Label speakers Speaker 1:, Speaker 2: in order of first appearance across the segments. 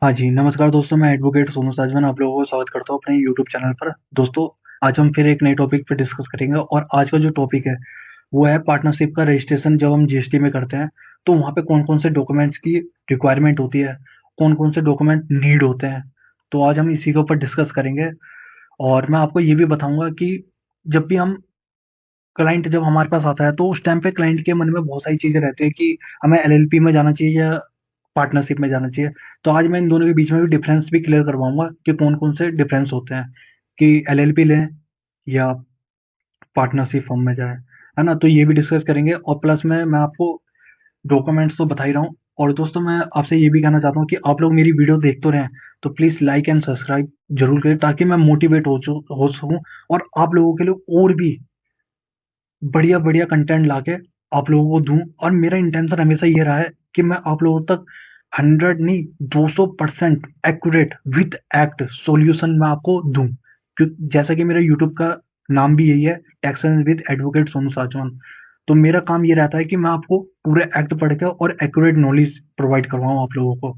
Speaker 1: हाँ जी, नमस्कार दोस्तों, मैं एडवोकेट सोनू साजवन आप लोगों को स्वागत करता हूँ अपने यूट्यूब चैनल पर। दोस्तों, आज हम फिर एक नए टॉपिक पे डिस्कस करेंगे और आज का जो टॉपिक है, वो है पार्टनरशिप का रजिस्ट्रेशन जब हम जीएसटी में करते हैं, तो वहाँ पे कौन-कौन से डॉक्यूमेंट्स की रिक्वायरमेंट होती है, कौन-कौन से डॉक्यूमेंट नीड होते हैं। तो आज हम इसी के ऊपर डिस्कस करेंगे और मैं आपको ये भी बताऊँगा कि जब भी हम क्लाइंट जब हमारे पास आता है, तो उस टाइम पे क्लाइंट के मन में बहुत सारी चीज़ें रहती हैं कि हमें एलएलपी में जाना चाहिए या पार्टनरशिप में जाना चाहिए। तो आज मैं इन दोनों के बीच में भी डिफरेंस भी क्लियर करवाऊँगा कि कौन-कौन से डिफरेंस होते हैं, कि एलएलपी लें या पार्टनरशिप फर्म में जाएँ, है ना? तो ये भी डिस्कस करेंगे और प्लस में मैं आपको डॉक्यूमेंट्स तो बता ही रहा हूँ और दोस्तों मैं आपसे ये भी कहना चाहता हूँ कि आप लोग मेरी वीडियो देख तो रहे हैं, तो प्लीज़ लाइक एंड सब्सक्राइब ज़रूर करें ताकि मैं मोटिवेट हो सकूँ और आप लोगों के लिए और भी बढ़िया-बढ़िया कंटेंट लाके आप लोगों को दूँ और मेरा इंटेंशन हमेशा ये रहा है कि मैं आप लोगों तक 100 नहीं 200% एक्यूरेट विद एक्ट सॉल्यूशन मैं आपको दूँ। जैसा कि मेरा यूट्यूब का नाम भी यही है, taxes with advocate Sonu Sajwan. तो मेरा काम ये रहता है कि मैं आपको पूरे एक्ट पढ़ के और एक्यूरेट नॉलेज प्रोवाइड करवाऊँ आप लोगों को।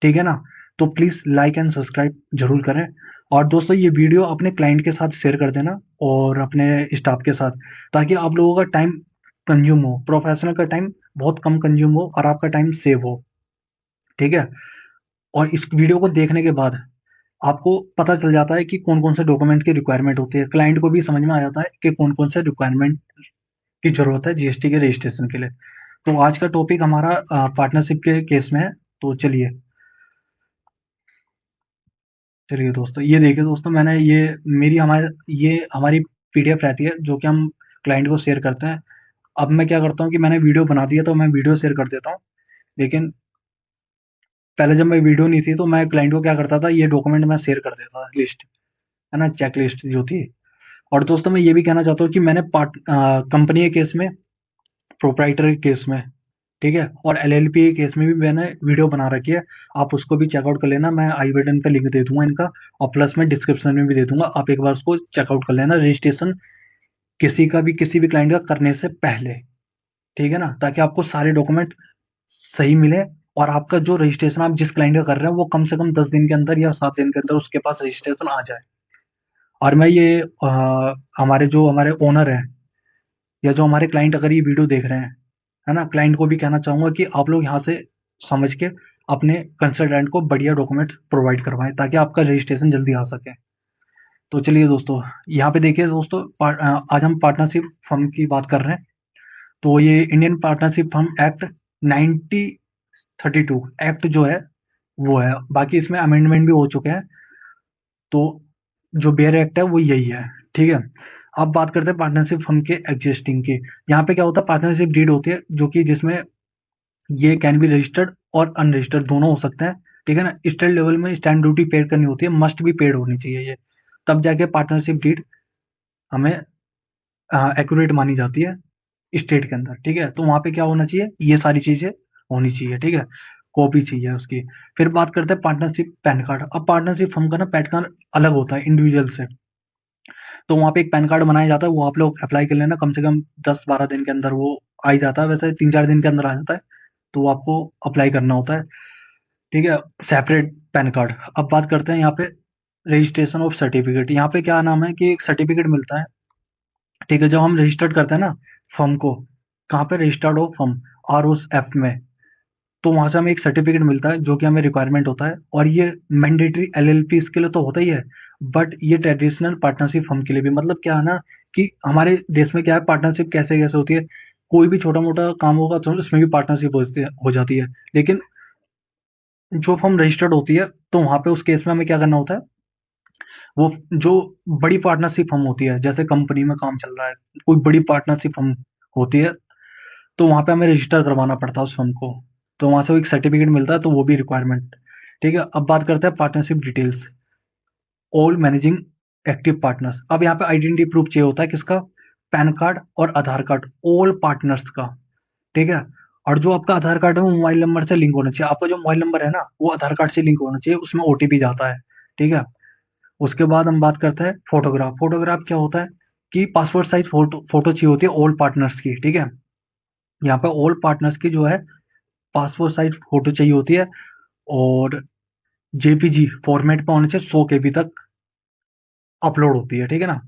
Speaker 1: ठीक है ना? तो प्लीज़ लाइक एंड सब्सक्राइब ज़रूर करें और दोस्तों ये वीडियो अपने क्लाइंट के साथ शेयर कर देना और अपने स्टाफ के साथ, ताकि आप लोगों का टाइम कंज्यूम हो, प्रोफेशनल का टाइम बहुत कम कंज्यूम हो और आपका टाइम सेव हो। ठीक है? और इस वीडियो को देखने के बाद आपको पता चल जाता है कि कौन-कौन से डॉक्यूमेंट की रिक्वायरमेंट होती है। क्लाइंट को भी समझ में आ जाता है कि कौन-कौन से रिक्वायरमेंट की ज़रूरत है जीएसटी के रजिस्ट्रेशन के लिए। तो आज का टॉपिक हमारा पार्टनरशिप के केस में है। तो चलिए दोस्तों, ये देखिए दोस्तों, मैंने ये हमारी पीडीएफ रहती है जो कि हम क्लाइंट को शेयर करते हैं। अब मैं क्या करता हूँ कि मैंने वीडियो बना दिया तो मैं वीडियो शेयर कर देता हूँ। लेकिन पहले जब मैं वीडियो नहीं थी तो मैं क्लाइंट को क्या करता था, ये डॉक्यूमेंट मैं शेयर कर देता था, लिस्ट, है ना, चेक लिस्ट जो थी। और दोस्तों मैं ये भी कहना चाहता हूँ कि मैंने कंपनी के केस में, प्रोप्राइटर के केस में, ठीक है, और एलएलपी के केस में भी मैंने वीडियो बना रखी है। आप उसको भी चेकआउट कर लेना, मैं आई बटन पे लिंक दे दूंगा इनका और प्लस में डिस्क्रिप्शन में भी दे दूंगा, आप एक बार उसको चेकआउट कर लेना रजिस्ट्रेशन किसी भी क्लाइंट का करने से पहले। ठीक है ना, ताकि आपको सारे डॉक्यूमेंट सही मिले और आपका जो रजिस्ट्रेशन आप जिस क्लाइंट का कर रहे हैं वो कम से कम 10 दिन के अंदर या 7 दिन के अंदर उसके पास रजिस्ट्रेशन आ जाए। और मैं ये हमारे ओनर हैं या जो हमारे क्लाइंट अगर ये वीडियो देख रहे हैं, है ना, क्लाइंट को भी कहना चाहूंगा कि आप लोग यहाँ से समझ के अपने कंसल्टेंट को बढ़िया डॉक्यूमेंट प्रोवाइड करवाएं ताकि आपका रजिस्ट्रेशन जल्दी आ सके। तो चलिए दोस्तों, यहाँ पे देखिए दोस्तों, आज हम पार्टनरशिप फर्म की बात कर रहे हैं। तो ये Indian partnership firm act 1932 act जो है वो है, बाकी इसमें अमेंडमेंट भी हो चुके हैं। तो जो बेयर एक्ट है वो यही है। ठीक है, अब बात करते हैं पार्टनरशिप फर्म के एग्जिस्टिंग की। यहाँ पे क्या होता है, पार्टनरशिप डीड होती है जो कि जिसमें ये कैन बी रजिस्टर्ड और अनरजिस्टर्ड दोनों हो सकते हैं। ठीक है ना, स्टेट लेवल में स्टैंप ड्यूटी पेड करनी होती है, मस्ट भी पेड होनी चाहिए ये, तब जाके पार्टनरशिप डीड हमें एक्यूरेट मानी जाती है स्टेट के अंदर। ठीक है, तो वहाँ पे क्या होना चाहिए, ये सारी चीजें होनी चाहिए। ठीक है, कॉपी चाहिए उसकी। फिर बात करते हैं पार्टनरशिप पैन कार्ड। अब पार्टनरशिप फर्म का ना पैन कार्ड अलग होता है इंडिविजुअल से, तो वहाँ पे एक पैन कार्ड बनाया जाता है, वो आप लोग अप्लाई कर लेना, कम से कम 10-12 दिन के अंदर वो आ ही जाता है, वैसे 3-4 दिन के अंदर आ जाता है, तो वो आपको अप्लाई करना होता है। ठीक है, सेपरेट पैन कार्ड। अब बात करते हैं यहाँ पे रजिस्ट्रेशन ऑफ सर्टिफिकेट। यहाँ पे क्या नाम है कि एक सर्टिफिकेट मिलता है। ठीक है, जब हम रजिस्टर्ड करते हैं ना फर्म को, कहाँ पे, registered of firm, R O F में, तो वहां से हमें एक सर्टिफिकेट मिलता है जो कि हमें रिक्वायरमेंट होता है और ये मैंडेटरी एलएलपी के लिए तो होता ही है, बट ये ट्रेडिशनल पार्टनरशिप फर्म के लिए भी, मतलब क्या है ना कि हमारे देश में क्या है, पार्टनरशिप कैसे कैसे होती है, कोई भी छोटा मोटा काम होगा तो उसमें भी पार्टनरशिप हो जाती है। लेकिन जो फर्म रजिस्टर्ड होती है तो वहां पे उस केस में हमें क्या करना होता है, वो जो बड़ी पार्टनरशिप फर्म होती है, जैसे कंपनी में काम चल रहा है, कोई बड़ी पार्टनरशिप फर्म होती है, तो वहां पे हमें रजिस्टर करवाना पड़ता है उस फर्म को, तो वहां से वो एक सर्टिफिकेट मिलता है, तो वो भी रिक्वायरमेंट। ठीक है, अब बात करते हैं partnership details. All managing active partners. अब यहाँ पे आइडेंटिटी प्रूफ चाहिए होता है किसका, पैन कार्ड और आधार कार्ड ऑल पार्टनर्स का। ठीक है, और जो आपका आधार कार्ड है वो मोबाइल नंबर से लिंक होना चाहिए, आपका जो मोबाइल नंबर है ना वो आधार कार्ड से लिंक होना चाहिए, उसमें ओटीपी जाता है। ठीक है, उसके बाद हम बात करते हैं फोटोग्राफ। फोटोग्राफ क्या होता है कि पासपोर्ट साइज फोटो चाहिए होती है ऑल पार्टनर्स की। ठीक है, यहाँ पे ऑल पार्टनर्स की जो है पासपोर्ट साइज फोटो चाहिए होती है। और जेपीजी फॉर्मेट पे होने चाहिए, 100 KB तक अपलोड होती है, ठीक है ना।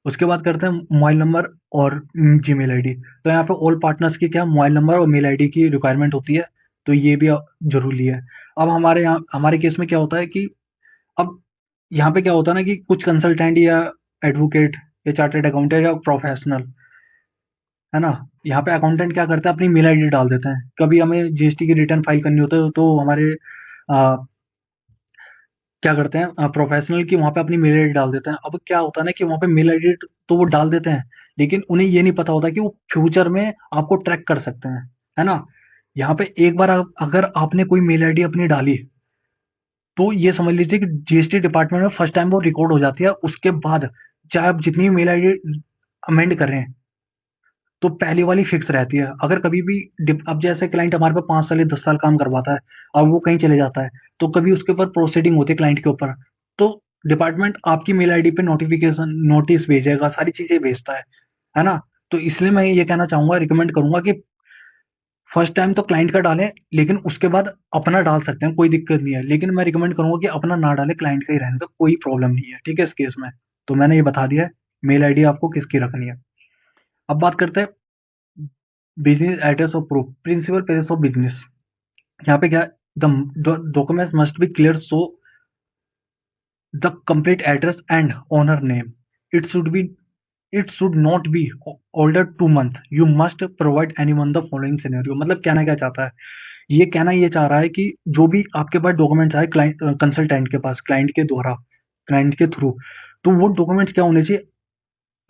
Speaker 1: उसके बाद करते हैं मोबाइल नंबर और जीमेल आईडी। तो यहाँ पे ऑल पार्टनर्स की क्या मोबाइल नंबर और मेल आईडी की रिक्वायरमेंट होती है, तो ये भी जरूरी है। अब हमारे केस में क्या होता है कि अब यहाँ पे क्या होता है ना कि कुछ कंसल्टेंट या एडवोकेट या चार्टर्ड अकाउंटेंट या प्रोफेशनल, है ना, यहाँ पे अकाउंटेंट क्या करते हैं, अपनी मेल आईडी डाल देते हैं। कभी हमें जीएसटी की रिटर्न फाइल करनी होती है तो हमारे क्या करते हैं, प्रोफेशनल की वहाँ पे अपनी मेल आईडी डाल देते हैं। अब क्या होता है ना कि वहाँ पे मेल आईडी तो वो डाल देते हैं, लेकिन उन्हें ये नहीं पता होता कि वो फ्यूचर में आपको ट्रैक कर सकते हैं, है ना। यहाँ पे एक बार अगर आपने कोई मेल आईडी अपनी डाली, तो ये समझ लीजिए कि जीएसटी डिपार्टमेंट में फर्स्ट टाइम वो रिकॉर्ड हो जाती है। उसके बाद चाहे आप जितनी मेल आईडी अमेंड कर रहे हैं, तो पहली वाली फिक्स रहती है। अगर कभी भी अब जैसे क्लाइंट हमारे पास 5 साल या 10 साल काम करवाता है, अब वो कहीं चले जाता है, तो कभी उसके ऊपर प्रोसीडिंग होती है क्लाइंट के ऊपर, तो डिपार्टमेंट आपकी मेल आईडी पे नोटिफिकेशन नोटिस भेजेगा, सारी चीजें भेजता है ना। तो इसलिए मैं ये कहना चाहूंगा, रिकमेंड करूंगा कि फर्स्ट टाइम तो क्लाइंट का डालें, लेकिन उसके बाद अपना डाल सकते हैं, कोई दिक्कत नहीं है। लेकिन मैं रिकमेंड करूंगा कि अपना ना डालें, क्लाइंट का ही रहने दो, कोई प्रॉब्लम नहीं है, ठीक है। इस केस में तो मैंने ये बता दिया है मेल आईडी आपको किसकी रखनी है। अब बात करते हैं business address of proof, principal place of business. यहाँ पे क्या, the documents must be clear, so the complete address and owner name. It should be it should not be older 2 month। You must provide any one the following scenario. मतलब कहना क्या चाहता है, ये कहना ये चाह रहा है कि जो भी आपके पास डॉक्यूमेंट्स आए क्लाइंट कंसल्टेंट के पास, क्लाइंट के द्वारा, क्लाइंट के थ्रू, तो वो डॉक्यूमेंट्स क्या होने चाहिए,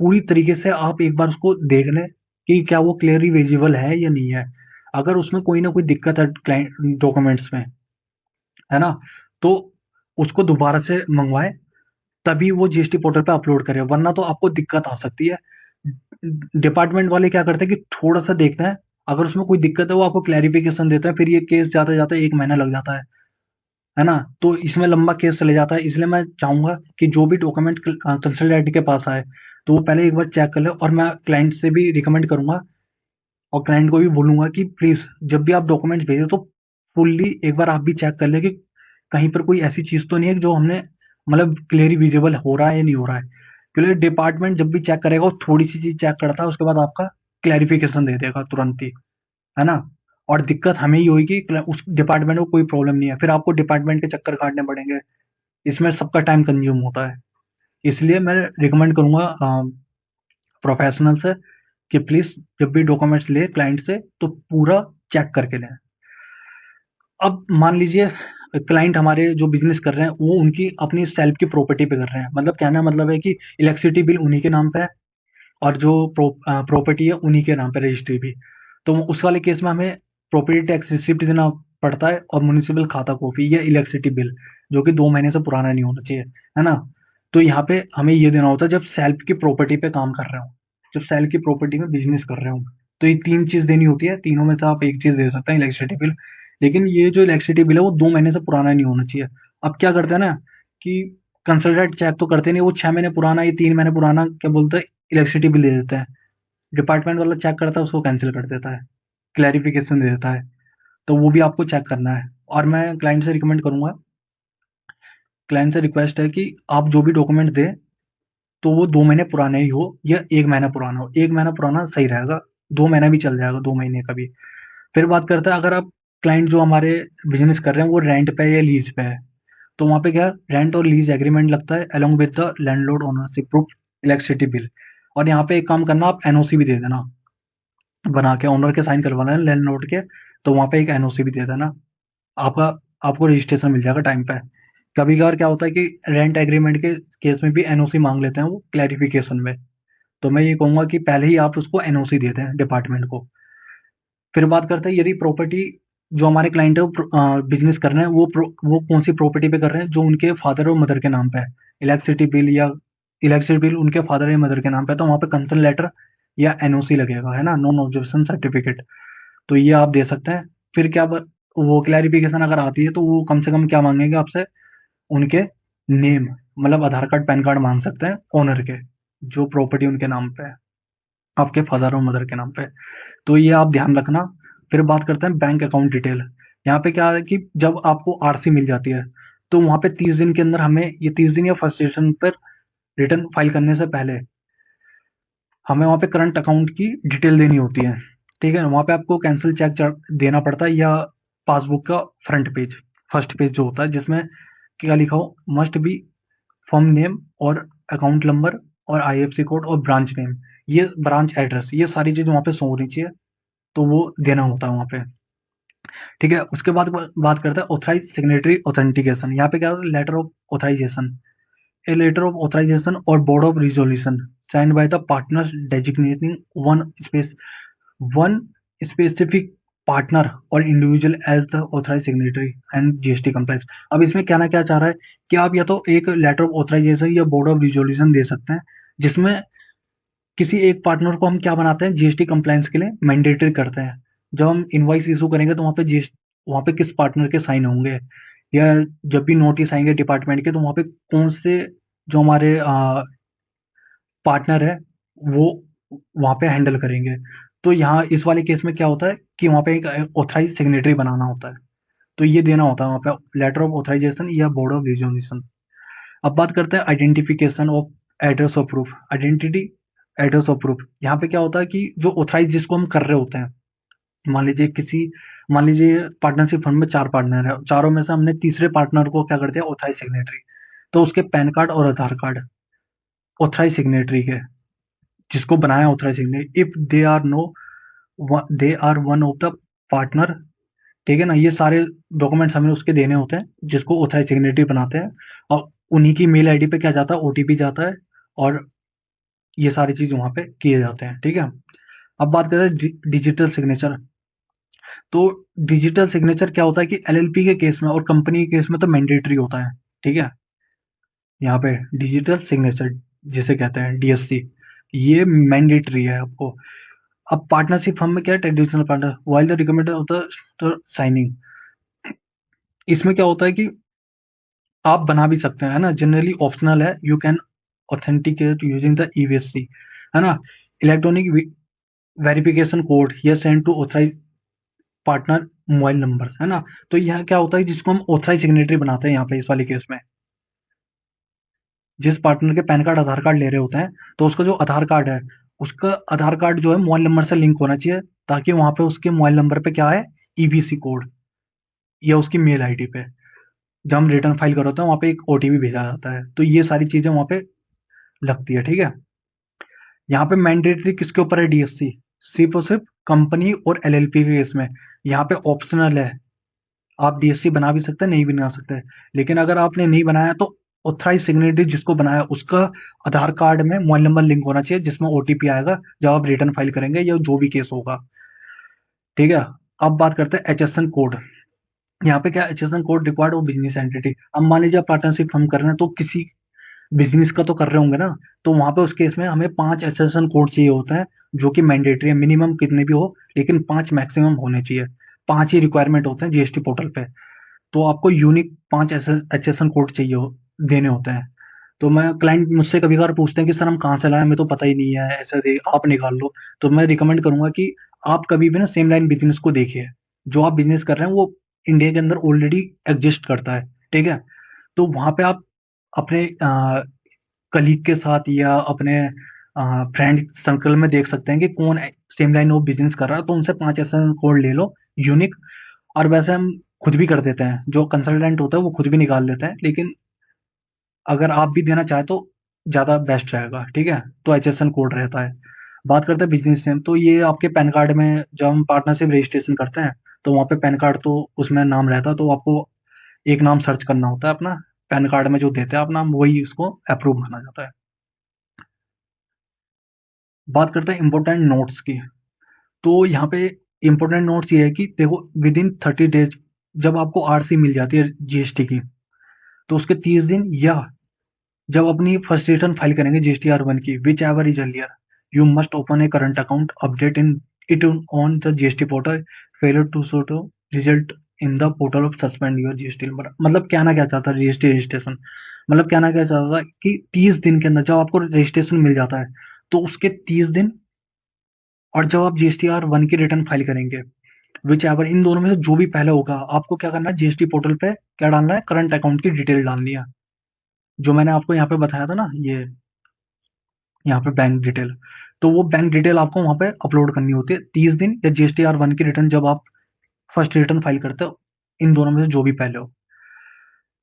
Speaker 1: पूरी तरीके से आप एक बार उसको देख लें कि क्या वो क्लियरली विजिबल है या नहीं है। अगर उसमें कोई ना कोई दिक्कत है क्लाइंट डॉक्यूमेंट्स में, है ना, तो उसको दोबारा से मंगवाएं, तभी वो जीएसटी पोर्टल पे अपलोड करें, वरना तो आपको दिक्कत आ सकती है। डिपार्टमेंट वाले क्या करते हैं कि थोड़ा सा देखते हैं, अगर उसमें कोई दिक्कत है वो आपको क्लैरिफिकेशन देते हैं, फिर ये केस जाते जाते 1 महीना लग जाता है ना। तो इसमें लंबा केस चले जाता है। इसलिए मैं चाहूंगा कि जो भी डॉक्यूमेंट कंसल्टेंट के पास आए, तो वो पहले एक बार चेक कर ले। और मैं क्लाइंट से भी रिकमेंड करूंगा और क्लाइंट को भी बोलूंगा कि प्लीज जब भी आप डॉक्यूमेंट्स भेजें, तो फुल्ली एक बार आप भी चेक कर ले कि कहीं पर कोई ऐसी चीज तो नहीं है जो हमने मतलब क्लियरली विजिबल हो रहा है या नहीं हो रहा है। क्योंकि डिपार्टमेंट जब भी चेक करेगा, वो थोड़ी सी चीज चेक करता है, उसके बाद आपका क्लैरिफिकेशन दे देगा तुरंत ही, है ना। और दिक्कत हमें ही होगी कि उस डिपार्टमेंट को कोई प्रॉब्लम नहीं है, फिर आपको डिपार्टमेंट के चक्कर काटने पड़ेंगे, इसमें सबका टाइम कंज्यूम होता है। इसलिए मैं रिकमेंड करूंगा प्रोफेशनल से कि प्लीज जब भी डॉक्यूमेंट्स ले क्लाइंट से, तो पूरा चेक करके लें। अब मान लीजिए क्लाइंट हमारे जो बिजनेस कर रहे हैं, वो उनकी अपनी सेल्फ की प्रॉपर्टी पे कर रहे हैं। मतलब कहना मतलब है कि इलेक्ट्रिसिटी बिल उन्हीं के नाम पे है, और जो प्रॉपर्टी है उन्हीं के नाम पे रजिस्ट्री भी। तो उस वाले केस में हमें प्रॉपर्टी टैक्स रिसिप्ट देना पड़ता है, और म्युनिसिपल खाता कॉपी या इलेक्ट्रिसिटी बिल, जो कि 2 महीने से पुराना नहीं होना चाहिए, है ना। तो यहाँ पे हमें ये देना होता है जब सेल्फ की प्रॉपर्टी पे काम कर रहे हो, जब सेल्फ की प्रॉपर्टी में बिजनेस कर रहे हो, तो ये 3 चीज देनी होती है। तीनों में से आप एक चीज दे सकते हैं, इलेक्ट्रिसिटी बिल। लेकिन ये जो इलेक्ट्रिसिटी बिल है वो 2 महीने से पुराना नहीं होना चाहिए। अब क्या करते हैं ना कि कंसल्टेंट चेक तो करते नहीं, वो 6 महीने पुराना या 3 महीने पुराना क्या बोलते हैं इलेक्ट्रिसिटी बिल दे देते हैं। डिपार्टमेंट वाला चेक करता है, उसको कैंसिल कर देता है, क्लैरिफिकेशन दे देता है। तो वो भी आपको चेक करना है। और मैं क्लाइंट से रिकमेंड करूंगा, क्लाइंट से रिक्वेस्ट है कि आप जो भी डॉक्यूमेंट दें, तो वो 2 महीने पुराने ही हो या 1 महीना पुराना हो। 1 महीना पुराना सही रहेगा, 2 महीना भी चल जाएगा, 2 महीने का भी। फिर बात करते हैं, अगर आप क्लाइंट जो हमारे बिजनेस कर रहे हैं वो रेंट पे या लीज पे है, तो वहाँ पे क्या रेंट और लीज एग्रीमेंट लगता है along with the landlord ownership proof, electricity bill. और यहाँ पे एक काम करना, आप एनओसी भी दे देना, बना के ओनर के साइन करवाना है लैंडलॉर्ड के, तो वहाँ पे एक एनओसी भी दे देना। आपका आपको रजिस्ट्रेशन मिल जाएगा टाइम पे। कभी कभार क्या होता है कि रेंट एग्रीमेंट के केस में भी एनओसी मांग लेते हैं वो क्लैरिफिकेशन में। तो मैं ये कहूंगा कि पहले ही आप उसको एनओसी दे दें डिपार्टमेंट को। फिर बात करते हैं, यदि प्रॉपर्टी जो हमारे क्लाइंट है वो बिजनेस कर रहे हैं, वो कौन सी प्रॉपर्टी पे कर रहे हैं, जो उनके फादर और मदर के नाम पे है। इलेक्ट्रिसिटी बिल या इलेक्ट्रिसिटी बिल उनके फादर या मदर के नाम पे है, तो वहाँ पे कंसर्न लेटर या एनओसी लगेगा, है ना, नॉन ऑब्जेक्शन सर्टिफिकेट। तो ये आप दे सकते हैं। फिर क्या वो क्लैरिफिकेशन अगर आती है, तो वो कम से कम क्या मांगेंगे आपसे, उनके नेम, मतलब आधार कार्ड पैन कार्ड मांग सकते हैं ओनर के, जो प्रॉपर्टी उनके नाम पे है, आपके फादर और मदर के नाम पे। तो ये आप ध्यान रखना। फिर बात करते हैं बैंक अकाउंट डिटेल। यहाँ पे क्या है कि जब आपको आरसी मिल जाती है, तो वहाँ पे 30 दिन के अंदर हमें ये 30 दिन या फ्रस्ट्रेशन पर रिटर्न फाइल करने से पहले हमें वहाँ पे करंट अकाउंट की डिटेल देनी होती है। ठीक है, वहाँ पे आपको कैंसिल चेक देना पड़ता है या पासबुक का फ्रंट पेज, फर्स्ट पेज जो होता है जिसमें क्या लिखा हो, मस्ट बी फर्म नेम और अकाउंट नंबर और आईएफएससी कोड और ब्रांच नेम, ये ब्रांच एड्रेस, ये सारी चीजें वहाँ पे शो होनी चाहिए, तो वो देना होता है वहाँ पे। ठीक है, उसके बाद बात करते हैं ऑथराइज सिग्नेटरी ऑथेंटिकेशन। यहाँ पे क्या होता है, letter of authorisation, a letter of authorization or board of resolution signed by the partners designating one specific partner or individual as the authorized signatory and GST compliance। अब इसमें क्या ना क्या चाह रहा है कि आप या तो एक लेटर ऑफ ऑथराइजेशन या बोर्ड ऑफ रिजोल्यूशन दे सकते हैं जिसमें किसी एक पार्टनर को हम क्या बनाते हैं, जीएसटी कंप्लायंस के लिए मैंडेटरी करते हैं। जब हम इनवॉइस इशू करेंगे तो वहाँ पे किस पार्टनर के साइन होंगे, या जब भी नोटिस आएंगे डिपार्टमेंट के तो वहाँ पे कौन से जो हमारे पार्टनर है वो वहाँ पे हैंडल करेंगे। तो यहाँ इस वाले केस में क्या होता है कि वहाँ पे एक ऑथराइज सिग्नेटरी बनाना होता है, तो ये देना होता है वहाँ पे लेटर ऑफ ऑथराइजेशन या बोर्ड ऑफ रिजोल्यूशन। अब बात करते हैं identification of address of proof, identity address of proof. यहाँ पे क्या होता है कि जो ऑथराइज जिसको हम कर रहे होते हैं, मान लीजिए पार्टनरशिप फंड में 4 पार्टनर है, चारों में से हमने तीसरे पार्टनर को क्या कर दिया, ऑथराइज सिग्नेटरी, तो उसके पैन कार्ड और आधार कार्ड ऑथराइज सिग्नेटरी के, जिसको बनाया authorise signatory, if they are one of the partner. ठीक है ना, ये सारे डॉक्यूमेंट्स हमें उसके देने होते हैं जिसको ऑथराइज सिग्नेटरी बनाते हैं, और उन्हीं की मेल आईडी पे क्या जाता है, ओटीपी जाता है, और ये सारी चीज वहां पे किए जाते हैं। ठीक है, अब बात करते हैं डिजिटल सिग्नेचर। तो डिजिटल सिग्नेचर क्या होता है कि एलएलपी के केस में और कंपनी के केस में तो मैंडेटरी होता है। ठीक है, यहाँ पे डिजिटल सिग्नेचर जिसे कहते हैं डीएससी, ये मैंडेटरी है आपको। अब पार्टनरशिप फर्म में क्या है, traditional partner while the recommended होता है साइनिंग। इसमें क्या होता है कि आप बना भी सकते हैं, है ना, जनरली ऑप्शनल है, you can authenticate using the EVSC, है ना, इलेक्ट्रॉनिक वेरिफिकेशन कोड ये send to authorise partner mobile numbers, है ना। तो यहाँ क्या होता है, जिसको हम ऑथराइज सिग्नेटरी बनाते हैं यहाँ पे इस वाले केस में, जिस पार्टनर के पैन कार्ड आधार कार्ड ले रहे होते हैं, तो उसका जो आधार कार्ड है, उसका आधार कार्ड जो है मोबाइल नंबर से लिंक होना चाहिए, ताकि वहां पे उसके मोबाइल नंबर पे क्या है, ईबीसी कोड, या उसकी मेल आईडी पे जब हम रिटर्न फाइल कर होते हैं वहां पे एक ओटीपी भेजा जाता है। तो ये सारी चीजें वहां पे लगती है। ठीक है, यहाँ पे मैंडेटरी किसके ऊपर है, डीएससी, सिर्फ और सिर्फ कंपनी और एलएलपी के केस में। यहाँ पे ऑप्शनल है, आप डीएससी बना भी सकते हैं, नहीं भी बना सकते, लेकिन अगर आपने नहीं बनाया तो ऑथराइज सिग्नेटरी जिसको बनाया उसका आधार कार्ड में मोबाइल नंबर लिंक होना चाहिए, जिसमें ओटीपी आएगा जब आप रिटर्न फाइल करेंगे या जो भी केस होगा। ठीक है, अब बात करते हैं एचएसएन कोड। यहाँ पे क्या, एचएसएन कोड रिक्वायर्ड और बिजनेस एंटिटी। अब मान लीजिए आप पार्टनरशिप हम कर रहे हैं तो किसी बिजनेस का तो कर रहे होंगे ना, तो वहां पे उस केस में हमें 5 एसएसएन कोड चाहिए होते हैं, जो कि मैंडेटरी है, मिनिमम कितने भी हो, लेकिन 5 मैक्सिमम होने चाहिए। 5 ही रिक्वायरमेंट होते हैं जीएसटी पोर्टल पे, तो आपको यूनिक 5 एसएसएन कोड चाहिए देने होते हैं। तो मैं क्लाइंट मुझसे कभी कभार पूछते हैं कि सर हम कहाँ से लाएं, हमें तो पता ही नहीं है, ऐसे आप निकाल लो। तो मैं रिकमेंड करूंगा कि आप कभी भी ना सेम लाइन बिजनेस को देखिए, जो आप बिजनेस कर रहे हैं वो इंडिया के अंदर ऑलरेडी एग्जिस्ट करता है। ठीक है, तो वहां पे आप अपने कलीग के साथ या अपने फ्रेंड सर्कल में देख सकते हैं कि कौन सेम लाइन ऑफ बिजनेस कर रहा है, तो उनसे 5 ऐसा कोड ले लो यूनिक। और वैसे हम खुद भी कर देते हैं, जो कंसल्टेंट होता है वो खुद भी निकाल देते हैं, लेकिन अगर आप भी देना चाहें तो ज़्यादा बेस्ट रहेगा। ठीक है, तो एचएसएन कोड रहता है। बात करते हैं बिजनेस नेम, तो ये आपके पैन कार्ड में जब हम पार्टनरशिप रजिस्ट्रेशन करते हैं तो वहाँ पे पैन कार्ड तो उसमें नाम रहता है, तो आपको एक नाम सर्च करना होता है अपना, पैन कार्ड में जो देते हैं आप नाम वही उसको अप्रूव माना जाता है। बात करते हैं इम्पोर्टेंट नोट्स की। तो यहाँ पे इम्पोर्टेंट नोट्स ये है कि देखो विद इन 30 डेज जब आपको आरसी मिल जाती है जीएसटी की, तो उसके 30 दिन या जब अपनी फर्स्ट रिटर्न फाइल करेंगे जीएसटी R1 की, whichever is earlier, you must open a current account, update in it on the GST portal, failure to so to result in the portal of suspend your GST number. मतलब क्या ना क्या चाहता है GST registration, मतलब क्या ना क्या चाहता है कि 30 दिन के अंदर जब आपको रजिस्ट्रेशन मिल जाता है, तो उसके 30 दिन, और जब आप जीएसटी R1 की रिटर्न फाइल करेंगे विच एवर इन दोनों में से जो भी पहले होगा, आपको क्या करना है, जीएसटी पोर्टल पे क्या डालना है, करंट अकाउंट की डिटेल डालनी है। जो मैंने आपको यहाँ पे बताया था ना, ये यहाँ पे बैंक डिटेल, तो वो बैंक डिटेल आपको वहाँ पे अपलोड करनी होती है 30 दिन, या जीएसटीआर 1 की रिटर्न जब आप फर्स्ट रिटर्न फाइल करते हो, इन दोनों में से जो भी पहले हो।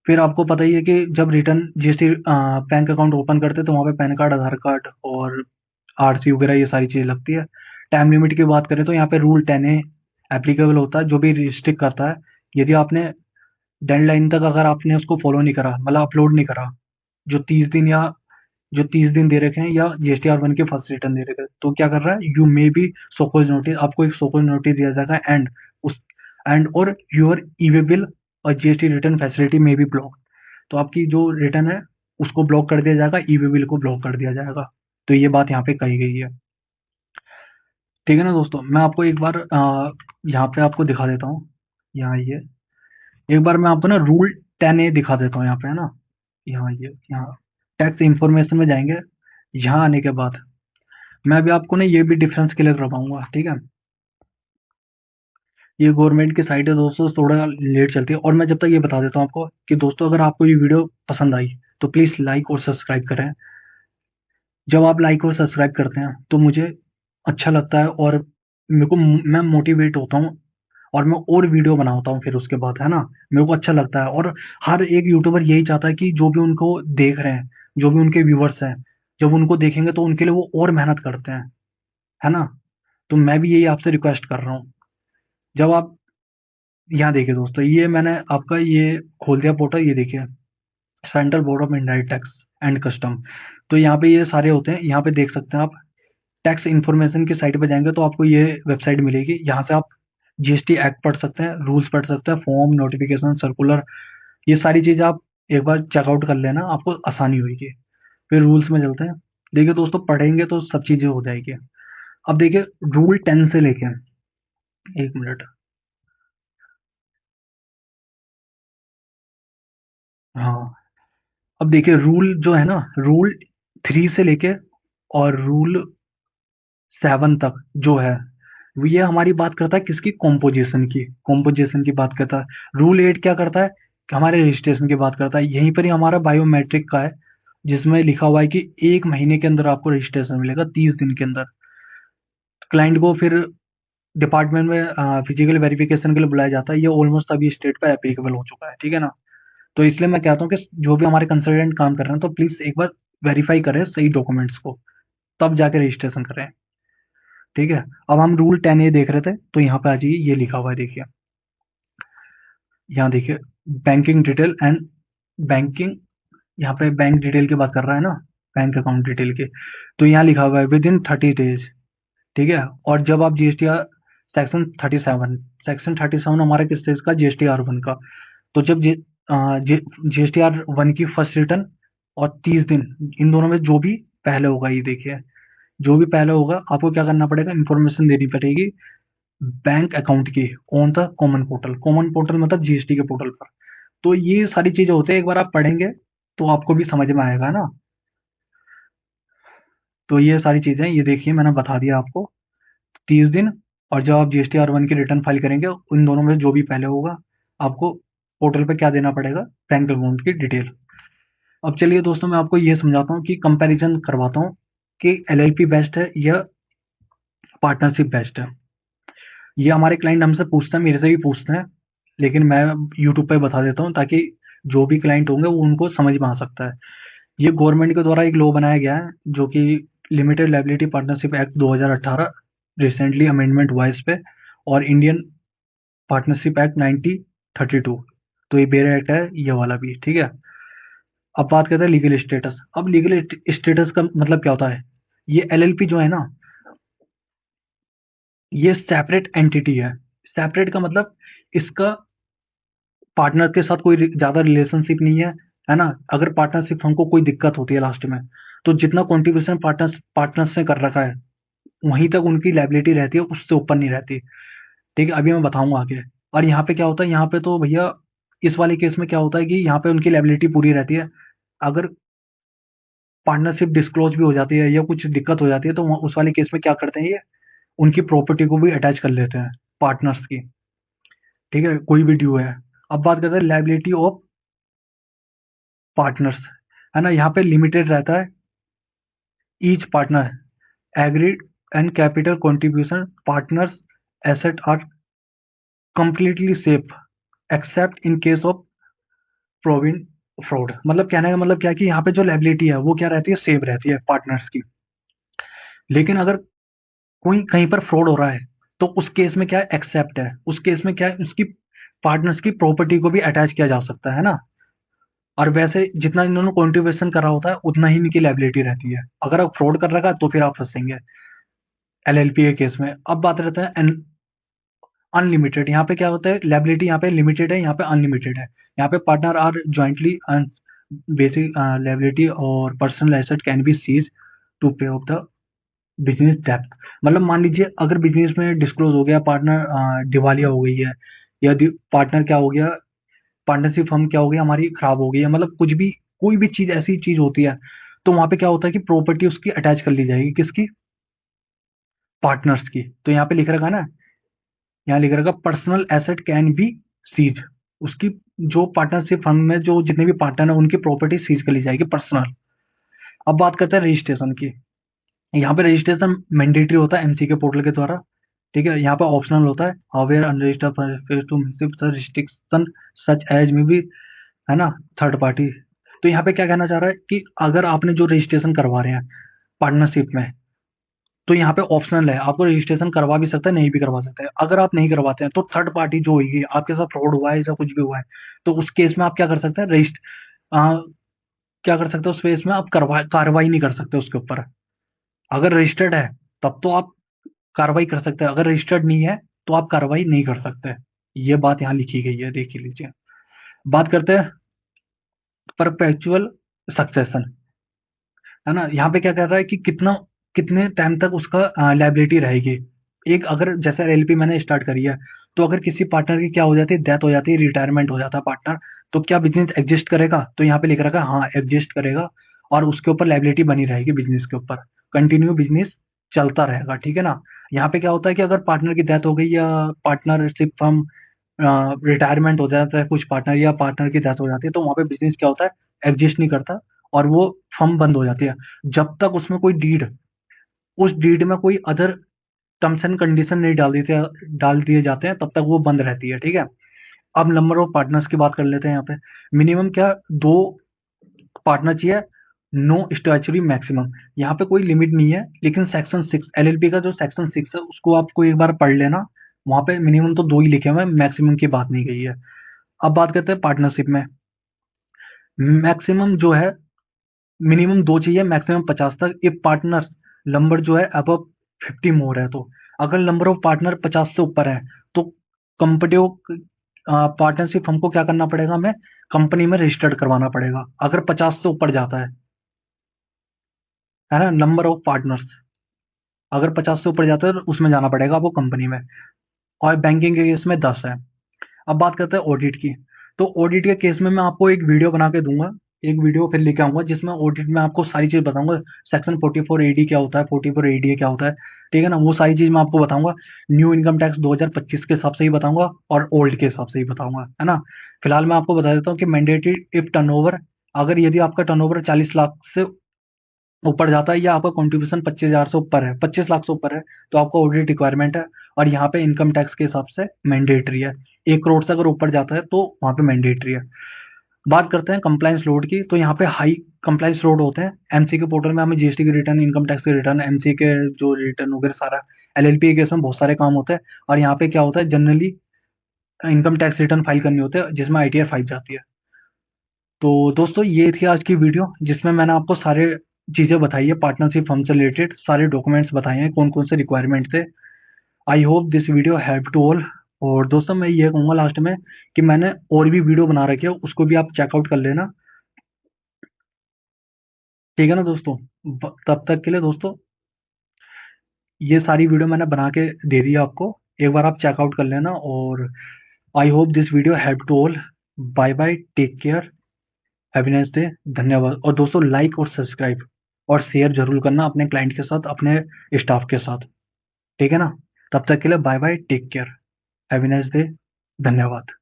Speaker 1: फिर आपको पता ही है कि जब return GST bank account open करते हैं तो वहाँ पे पैन कार्ड, आधार कार्ड और आरसी वगैरह ये सारी चीज़ें लगती है। टाइम लिमिट की बात करें तो यहाँ पे रूल 10A एप्लीकेबल होता है, जो भी रिस्ट्रिक्ट करता है, यदि आपने डेडलाइन तक अगर आपने उसको फॉलो नहीं करा, मतलब अपलोड नहीं करा, जो 30 दिन या जो 30 दिन दे रखे हैं, या जीएसटीआर 1 के फर्स्ट रिटर्न दे रखे हैं, तो क्या कर रहा है, you may be show cause notice, आपको एक शोकॉज नोटिस दिया जाएगा, उस और योर ईवे बिल और जीएसटी रिटर्न फैसिलिटी में भी ब्लॉक, तो आपकी जो रिटर्न है उसको ब्लॉक कर दिया जाएगा, ईवे बिल को ब्लॉक कर दिया जाएगा। तो ये बात यहाँ पे कही गई है। ठीक है ना दोस्तों, मैं आपको एक बार यहाँ पे आपको दिखा देता हूँ। यहाँ ये एक बार मैं आपको ना रूल 10A दिखा देता हूँ यहाँ पे, है ना। यहाँ टैक्स इंफॉर्मेशन में जाएंगे। यहाँ आने के बाद मैं अभी आपको ना ये भी डिफरेंस क्लियर करवाऊंगा, ठीक है। ये गवर्नमेंट की साइट है दोस्तों, थोड़ा लेट चलती है, और मैं जब तक ये बता देता हूँ आपको कि दोस्तों, अगर आपको ये वीडियो पसंद आई तो प्लीज़ लाइक और सब्सक्राइब करें। जब आप लाइक और सब्सक्राइब करते हैं तो मुझे अच्छा लगता है, और मैं मोटिवेट होता हूँ, और मैं और वीडियो बनाता हूँ फिर उसके बाद, है ना। मेरे को अच्छा लगता है, और हर एक यूट्यूबर यही चाहता है कि जो भी उनको देख रहे हैं, जो भी उनके व्यूवर्स हैं, जब उनको देखेंगे तो उनके लिए वो और मेहनत करते हैं, है ना। तो मैं भी यही आपसे रिक्वेस्ट कर रहा हूँ। जब आप यहाँ देखिए दोस्तों, ये मैंने आपका ये खोल दिया पोर्टल, ये देखिए, central board of indirect tax and custom. तो यहाँ पे ये सारे होते हैं, यहाँ पे देख सकते हैं आप। टैक्स इन्फॉर्मेशन की साइट पे जाएंगे तो आपको ये वेबसाइट मिलेगी, यहाँ से आप जीएसटी एक्ट पढ़ सकते हैं, रूल्स पढ़ सकते हैं, फॉर्म, नोटिफिकेशन, सर्कुलर, ये सारी चीज़ें आप एक बार चेकआउट कर लेना, आपको आसानी होगी। फिर रूल्स में चलते हैं। देखिए दोस्तों, पढ़ेंगे तो सब चीज़ें हो जाएगी। अब देखिए, रूल 10 से लेके, एक मिनट, हाँ, अब देखिए रूल जो है ना, रूल 3 से लेके और रूल 7 तक जो है, वो ये हमारी बात करता है किसकी, कॉम्पोजिशन की बात करता है। रूल 8 क्या करता है, कि हमारे रजिस्ट्रेशन की बात करता है। यहीं पर ही हमारा बायोमेट्रिक का है, जिसमें लिखा हुआ है कि 1 महीने के अंदर आपको रजिस्ट्रेशन मिलेगा, 30 दिन के अंदर। क्लाइंट को फिर डिपार्टमेंट में फिजिकल वेरिफिकेशन के लिए बुलाया जाता है। ये ऑलमोस्ट अभी स्टेट पे एप्लीकेबल हो चुका है, ठीक है ना। तो इसलिए मैं कहता हूँ कि जो भी हमारे कंसल्टेंट काम कर रहे हैं, तो प्लीज एक बार वेरीफाई करें सही डॉक्यूमेंट्स को, तब जाके रजिस्ट्रेशन करें। ठीक है। अब हम रूल 10A देख रहे थे, तो यहाँ पे आ जाइए, ये लिखा हुआ है, देखिए, यहाँ देखिए, बैंकिंग डिटेल एंड बैंकिंग, यहाँ पे बैंक डिटेल की बात कर रहा है ना, बैंक अकाउंट डिटेल की। तो यहाँ लिखा हुआ है विद इन 30 डेज, ठीक है। और जब आप जीएसटी सेक्शन 37, सेक्शन 37 हमारा किस चीज का, जीएसटी R1 का। तो जब जीएसटी R1 की फर्स्ट रिटर्न और 30 दिन, इन दोनों में जो भी पहले होगा, ये देखिए, जो भी पहले होगा आपको क्या करना पड़ेगा, इन्फॉर्मेशन देनी पड़ेगी बैंक अकाउंट की, ऑन द कॉमन पोर्टल मतलब जीएसटी के पोर्टल पर। तो ये सारी चीजें होती है, एक बार आप पढ़ेंगे तो आपको भी समझ में आएगा ना। तो ये सारी चीजें, ये देखिए, मैंने बता दिया आपको, 30 दिन, और जब आप जीएसटी R1 की रिटर्न फाइल करेंगे, उन दोनों में जो भी पहले होगा, आपको पोर्टल पे क्या देना पड़ेगा, बैंक अकाउंट की डिटेल। अब चलिए दोस्तों, मैं आपको ये समझाता हूँ कि कंपैरिजन करवाता हूँ कि एलएलपी बेस्ट है या पार्टनरशिप बेस्ट है। ये हमारे क्लाइंट हमसे पूछते हैं, मेरे से भी पूछते हैं, लेकिन मैं यूट्यूब पे बता देता हूँ ताकि जो भी क्लाइंट होंगे वो उनको समझ में आ सकता है। ये गवर्नमेंट के द्वारा एक लॉ बनाया गया है, जो कि limited liability partnership act 2018 recently amendment हुआ है इस पे, और इंडियन पार्टनरशिप एक्ट 1932। तो ये बेर एक्ट है, ये वाला भी, ठीक है। अब बात करते हैं लीगल स्टेटस। अब लीगल स्टेटस का मतलब क्या होता है, ये एलएलपी जो है ना, ये सेपरेट एंटिटी है। सेपरेट का मतलब इसका पार्टनर के साथ कोई ज़्यादा रिलेशनशिप नहीं है, है ना। अगर पार्टनरशिप हमको कोई दिक्कत होती है लास्ट में, तो जितना कंट्रीब्यूशन पार्टनर्स ने कर रखा है, वहीं तक उनकी लायबिलिटी रहती है, उससे ऊपर नहीं रहती। ठीक है, अभी मैं बताऊंगा आगे। और यहाँ पे क्या होता है, यहाँ पे तो भैया इस वाले केस में क्या होता है कि यहाँ पे उनकी लायबिलिटी पूरी रहती है। अगर पार्टनरशिप डिस्क्लोज भी हो जाती है या कुछ दिक्कत हो जाती है, तो उस वाले केस में क्या करते हैं, ये उनकी प्रॉपर्टी को भी अटैच कर लेते हैं। पार्टनर्स की, ठीक है, कोई भी ड्यू है। अब बात करते हैं लायबिलिटी ऑफ पार्टनर्स, है ना, यहाँ पे लिमिटेड रहता है, each partner agreed and capital contribution partners asset are completely safe except in case of proven fraud. मतलब कहने का मतलब क्या है कि यहाँ पे जो लायबिलिटी है वो क्या रहती है, सेफ रहती है पार्टनर्स की। लेकिन अगर कोई कहीं पर फ्रॉड हो रहा है तो उस केस में क्या है, एक्सेप्ट है, उस केस में क्या है, उसकी पार्टनर्स की प्रॉपर्टी को भी अटैच किया जा सकता है ना। और वैसे जितना इन्होंने कॉन्ट्रीब्यूशन करा होता है उतना ही इनकी लायबिलिटी रहती है। अगर आप फ्रॉड कर रखा है तो फिर आप फंसेंगे एलएलपी के केस में। अब बात रहता है अनलिमिटेड। यहाँ पे क्या होता है, लायबिलिटी यहाँ पे लिमिटेड है, यहाँ पे अनलिमिटेड है। यहाँ पे partner are jointly basic liability और personal asset can be seize to pay off the business डेप्थ। मतलब मान लीजिए अगर बिजनेस में डिस्क्लोज हो गया, पार्टनर दिवालिया हो गई है, या पार्टनर क्या हो गया, पार्टनरशिप फर्म क्या हो गया हमारी खराब हो गई है, मतलब कुछ भी कोई भी चीज ऐसी चीज होती है, तो वहां पे क्या होता है कि प्रॉपर्टी उसकी अटैच कर ली जाएगी, किसकी, पार्टनर्स की। तो यहाँ पे लिख रखा है ना, यहाँ लिख रखा personal asset can be seize, उसकी जो पार्टनरशिप फर्म में जो जितने भी पार्टनर है उनकी प्रॉपर्टी सीज कर ली जाएगी, पर्सनल। अब बात करते हैं रजिस्ट्रेशन की। यहाँ पे रजिस्ट्रेशन मैंडेटरी होता है एमसी के पोर्टल के द्वारा, ठीक है। यहाँ पे ऑप्शनल होता है, aware unregistered to restriction such as में भी, है ना, थर्ड पार्टी। तो यहाँ पे क्या कहना चाह रहा है कि अगर आपने जो रजिस्ट्रेशन करवा रहे हैं पार्टनरशिप में, तो यहाँ पे ऑप्शनल है, आपको रजिस्ट्रेशन करवा भी सकता है, नहीं भी करवा सकता है। अगर आप नहीं करवाते हैं तो थर्ड पार्टी जो होगी, आपके साथ फ्रॉड हुआ है या कुछ भी हुआ है, तो उस केस में आप क्या कर सकते हैं, क्या कर सकते हो, उस केस में आप कार्रवाई नहीं कर सकते उसके ऊपर। अगर रजिस्टर्ड है तब तो आप कार्रवाई कर सकते हैं, अगर रजिस्टर्ड नहीं है तो आप कार्रवाई नहीं कर सकते। ये बात यहाँ लिखी गई है, देख लीजिए। बात करते हैं परपेचुअल सक्सेशन, है ना। यहाँ पे क्या कर रहा है कि कितने टाइम तक उसका लायबिलिटी रहेगी। एक अगर जैसे एलएलपी मैंने स्टार्ट करी है, तो अगर किसी पार्टनर की क्या हो जाती है, डेथ हो जाती है, रिटायरमेंट हो जाता है पार्टनर, तो क्या बिजनेस एग्जिस्ट करेगा, तो यहाँ पे लिख रखा है हाँ एग्जिस्ट करेगा, और उसके ऊपर लायबिलिटी बनी रहेगी बिजनेस के ऊपर, कंटिन्यू बिजनेस चलता रहेगा, ठीक है ना। यहाँ पे क्या होता है कि अगर पार्टनर की डेथ हो गई या पार्टनरशिप फर्म रिटायरमेंट हो जाता है कुछ पार्टनर, या पार्टनर की डेथ हो जाती है, तो वहां पे बिजनेस क्या होता है, एग्जिस्ट नहीं करता, और वो फर्म बंद हो जाती है। जब तक उसमें कोई डीड, उस डीड में कोई अदर टर्म्स एंड कंडीशन नहीं डाल दिए जाते हैं, तब तक वो बंद रहती है, ठीक है। अब नंबर ऑफ पार्टनर्स की बात कर लेते हैं। यहाँ पे मिनिमम क्या, दो पार्टनर चाहिए, नो स्टैचुरी मैक्सिमम। यहाँ पे कोई लिमिट नहीं है, लेकिन सेक्शन 6 एलएलपी का जो सेक्शन 6 है उसको आपको एक बार पढ़ लेना, वहां पे मिनिमम तो दो ही लिखे हुए हैं, मैक्सिमम की बात नहीं गई है। अब बात करते हैं पार्टनरशिप में, मैक्सिमम जो है, मिनिमम दो चाहिए, मैक्सिमम 50 तक। इफ पार्टनर्स नंबर जो है अब 50 मोर है, तो अगर नंबर ऑफ पार्टनर 50 से ऊपर है तो कंपनी पार्टनरशिप हमको क्या करना पड़ेगा, हमें कंपनी में रजिस्टर्ड करवाना पड़ेगा, अगर 50 से ऊपर जाता है ना, नंबर ऑफ पार्टनर्स अगर 50 से ऊपर जाता है तो उसमें जाना पड़ेगा आपको कंपनी में। और बैंकिंग के केस में 10 है। अब बात करते हैं ऑडिट की। तो ऑडिट के केस में मैं आपको एक वीडियो बना के दूंगा, एक वीडियो फिर लेके आऊंगा जिसमें ऑडिट में आपको सारी चीज बताऊंगा। सेक्शन 44 एडी क्या होता है, 44 एडीए क्या होता है, ठीक है ना, वो सारी चीज मैं आपको बताऊंगा। न्यू इनकम टैक्स 2025 के हिसाब से ही बताऊंगा और ओल्ड के हिसाब से ही बताऊंगा, है ना। फिलहाल मैं आपको बता देता हूँ कि मैंडेटरी इफ टर्नओवर, अगर यदि आपका टर्नओवर 40 लाख से ऊपर जाता है, या आपका कंट्रीब्यूशन 25,000 से ऊपर है, 25 लाख से ऊपर है, तो आपका ऑडिट रिक्वायरमेंट है। और यहाँ पे इनकम टैक्स के हिसाब से मैंडेटरी है। 1 करोड़ से अगर ऊपर जाता है तो वहाँ पे मैंडेटरी है। बात करते हैं कंप्लायंस लोड की। तो यहाँ पे हाई कंप्लायंस लोड होते हैं। एमसी के पोर्टल में हमें जीएसटी के रिटर्न, इनकम टैक्स के रिटर्न, एमसी के जो रिटर्न वगैरह सारा, एलएलपी के केस में बहुत सारे काम होते हैं। और यहाँ पे क्या होता है, generally income tax return file करनी होते हैं, जिसमें आईटीआर 5 जाती है। तो दोस्तों ये थी आज की वीडियो, जिसमें मैंने आपको सारे चीज़ें बताई है, पार्टनरशिप फर्म से रिलेटेड सारे डॉक्यूमेंट्स बताए हैं, कौन कौन से रिक्वायरमेंट थे। I hope this video help to all. और दोस्तों मैं ये कहूँगा लास्ट में कि मैंने और भी वीडियो बना रखी है, उसको भी आप चेकआउट कर लेना, ठीक है ना दोस्तों। तब तक के लिए दोस्तों, ये सारी वीडियो मैंने बना के दे दी है आपको, एक बार आप चेकआउट कर लेना। और I hope this video help to all. Bye bye, take care, have a nice day, धन्यवाद। और दोस्तों लाइक और सब्सक्राइब और शेयर जरूर करना अपने क्लाइंट के साथ, अपने स्टाफ के साथ, ठीक है ना। तब तक के लिए bye bye, take care. Have a nice day. धन्यवाद।